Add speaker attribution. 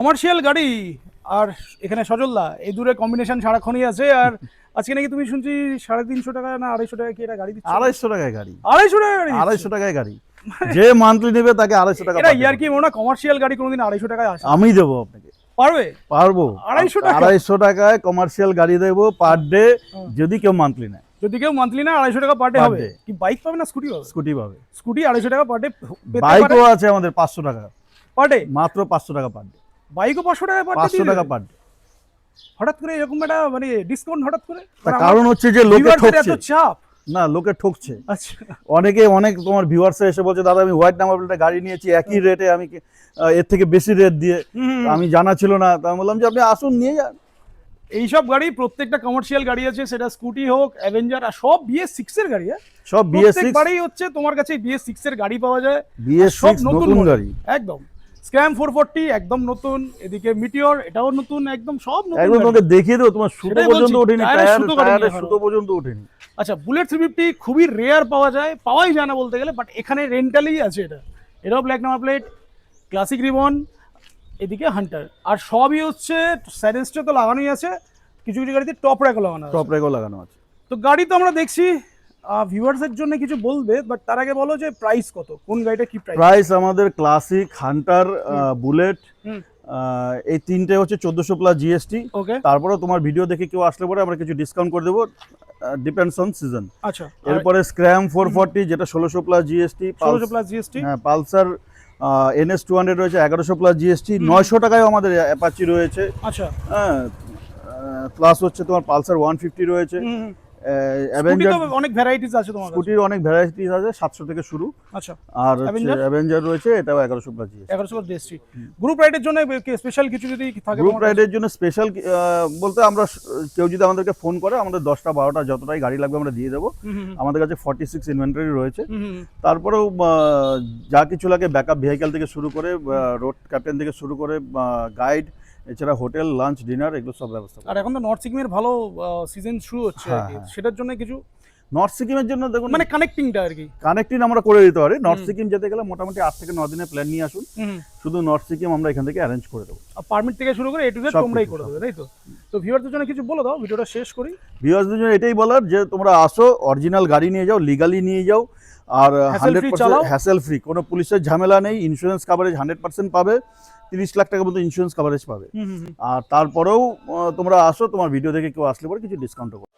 Speaker 1: Commercial গাড়ি আর এখানে সজলদা এই দূরে কম্বিনেশন সারাক্ষণই আছে। আর আজকে নাকি তুমি শুনছি 350 টাকা না 250 টাকা কি এটা গাড়ি দিচ্ছে?
Speaker 2: 250 টাকায় গাড়ি।
Speaker 1: 250 টাকা গাড়ি দিচ্ছে?
Speaker 2: 250 টাকায় গাড়ি, যে মান্থলি নেবে তাকে 250 টাকা।
Speaker 1: এটা ইয়ার কি মনে না কমার্শিয়াল গাড়ি কোনোদিন 250 টাকায় আসে?
Speaker 2: আমি দেবো আপনাকে।
Speaker 1: পারবে?
Speaker 2: পারবো।
Speaker 1: 250 টাকা?
Speaker 2: 250 টাকায় কমার্শিয়াল গাড়ি দেবো পার ডে, যদি কেউ মান্থলি নেয়।
Speaker 1: যদি কেউ মান্থলি না 250 টাকা পার ডে
Speaker 2: Per
Speaker 1: হবে।
Speaker 2: day।
Speaker 1: কি বাইক পাবে না স্কুটি পাবে?
Speaker 2: স্কুটি পাবে।
Speaker 1: স্কুটি 250 টাকা পার ডে পেতে পারে
Speaker 2: বাইকও আছে আমাদের 500 টাকা
Speaker 1: পার ডে।
Speaker 2: মাত্র 500 টাকা পার ডে।
Speaker 1: বাইকও 500 টাকা পার ডে?
Speaker 2: 500 টাকা পার ডে।
Speaker 1: হঠাৎ করে এরকম একটা মানে ডিসকাউন্ট হঠাৎ করে?
Speaker 2: তার কারণ হচ্ছে যে লোকে
Speaker 1: viewers এর
Speaker 2: ঠকছে।
Speaker 1: এত চাপ।
Speaker 2: না, লোকে ঠকছে।
Speaker 1: আচ্ছা
Speaker 2: অনেক তোমার ভিউয়ার্স এসে বলছে দাদা আমি হোয়াইট নাম্বার প্লেটে গাড়ি নিয়েছি একই রেটে, আমি এর থেকে বেশি রেট দিয়ে, আমি জানা ছিল না। তা আমি বললাম যে আপনি আসুন নিয়ে যান।
Speaker 1: এইসব গাড়ি প্রত্যেকটা কমার্শিয়াল গাড়ি আছে, সেটা স্কুটি হোক অ্যাভেঞ্জার, আর সব BS6 এর গাড়ি।
Speaker 2: সব BS6
Speaker 1: প্রত্যেকবারই হচ্ছে তোমার কাছে BS6 এর গাড়ি পাওয়া যায়।
Speaker 2: BS6
Speaker 1: সব নতুন
Speaker 2: নতুন
Speaker 1: model,
Speaker 2: গাড়ি
Speaker 1: একদম। স্ক্র্যাম 440 একদম নতুন, এদিকে মিটিওর এটাও নতুন, একদম সব নতুন
Speaker 2: একদম।
Speaker 1: গাড়ি।
Speaker 2: তোমাকে দেখিয়ে দেবো, তোমার সুতো
Speaker 1: সেটাই
Speaker 2: পর্যন্ত
Speaker 1: বলছি,
Speaker 2: ওঠেনি,
Speaker 1: টায়ারের সুতো কাটেনি
Speaker 2: টায়ারের
Speaker 1: এখনো।
Speaker 2: সুতো পর্যন্ত ওঠেনি।
Speaker 1: আচ্ছা, বুলেট 350 খুবই রেয়ার পাওয়া যায়, পাওয়াই যায় না বলতে গেলে, বাট এখানে রেন্টালি আছে। এটাও black number plate, classic ribbon, এদিকে হান্টার, আর সবই হচ্ছে সাইলেন্সটা তো লাগানোই আছে, কিছু কিছু গাড়িতে টপ র্যাকও লাগানো আছে।
Speaker 2: টপ রেগও লাগানো আছে।
Speaker 1: তো গাড়ি তো আমরা দেখছি, ভিউয়ার্সের জন্য কিছু বলবে, বাট তার আগে বলো যে প্রাইস কত, কোন গাড়িটা কি প্রাইস?
Speaker 2: প্রাইস আমাদের ক্লাসিক, হান্টার, বুলেট,
Speaker 1: হুম।
Speaker 2: এই তিনটে হচ্ছে 1400 প্লাস জিএসটি।
Speaker 1: ওকে,
Speaker 2: তারপরে তোমার ভিডিও দেখে কেউ আসলে পরে আমরা কিছু ডিসকাউন্ট করে দেবো, ডিপেন্ডস অন সিজন।
Speaker 1: আচ্ছা।
Speaker 2: এরপরে স্ক্র্যাম 440 যেটা 1600 প্লাস জিএসটি,
Speaker 1: 1600 প্লাস জিএসটি।
Speaker 2: হ্যাঁ পালসার NS 200 রয়েছে 1100 প্লাস জিএসটি, 900 টাকায় আমাদের অ্যাপাচি রয়েছে।
Speaker 1: আচ্ছা,
Speaker 2: হ্যাঁ, প্লাস হচ্ছে তোমার পালসার 150 রয়েছে।
Speaker 1: স্কুটি
Speaker 2: অ্যাভেঞ্জার,
Speaker 1: তো অনেক ভ্যারাইটিস আছে তোমার কাছে।
Speaker 2: স্কুটির অনেক ভ্যারাইটিস আছে, 700 থেকে শুরু।
Speaker 1: আচ্ছা,
Speaker 2: আর
Speaker 1: Avenger?
Speaker 2: অ্যাভেঞ্জার রয়েছে, এটাও 1100 plus GST.
Speaker 1: 1100 plus GST. Group রাইডের জন্য স্পেশাল কিছু যদি থাকে
Speaker 2: গ্রুপ
Speaker 1: তোমার কাছে?
Speaker 2: রাইডের জন্য স্পেশাল বলতে আমরা কেউ যদি আমাদেরকে ফোন করে, আমাদের 10টা 12টা যতটাই গাড়ি লাগবে আমরা দিয়ে দেবো। আমাদের কাছে 46 ইনভেন্টরি রয়েছে। তারপরেও যা কিছু লাগে, ব্যাকআপ ভেহিক্যাল থেকে শুরু করে, রোড ক্যাপ্টেন থেকে শুরু করে, গাইড, এছাড়া হোটেল, লাঞ্চ, ডিনার, এগুলো সব ব্যবস্থা।
Speaker 1: আর এখন তো নর্থ সিকিমের ভালো সিজন শুরু হচ্ছে আর কি,
Speaker 2: হ্যাঁ।
Speaker 1: সেটার জন্য কিছু
Speaker 2: নর্থ সিকিমের জন্য দেখুন,
Speaker 1: মানে কানেক্টিংটা আর কি।
Speaker 2: কানেক্টিং আমরা করে দিতে পারি। নর্থ সিকিম যেতে গেলে মোটামুটি 8 থেকে 9 দিনের প্ল্যান নিয়ে আসুন, শুধু নর্থ সিকিম আমরা এখান থেকে অ্যারেঞ্জ করে দেবো।
Speaker 1: পারমিট থেকে শুরু করে A to Z
Speaker 2: সব
Speaker 1: তোমরাই
Speaker 2: কিছু,
Speaker 1: করে
Speaker 2: সব।
Speaker 1: দেবে, তাই তো? তো ভিউয়ারদের জন্য কিছু বলে দাও, ভিডিওটা শেষ করি।
Speaker 2: ভিউয়ার্সদের জন্য এটাই বলার যে তোমরা আসো, অরিজিনাল গাড়ি নিয়ে যাও, লিগালি নিয়ে যাও, আর
Speaker 1: Hassle free
Speaker 2: 100%
Speaker 1: চালাও।
Speaker 2: হ্যাসেল ফ্রি, কোনো পুলিশের ঝামেলা নেই, ইন্স্যুরেন্স কাভারেজ 100% পাবে, 30 লাখ টাকা মতো ইন্স্যুরেন্স কাভারেজ পাবে। আর তারপরেও তোমরা আসো, তোমার ভিডিও দেখে কেউ আসলে পরে কিছু ডিসকাউন্টও করো।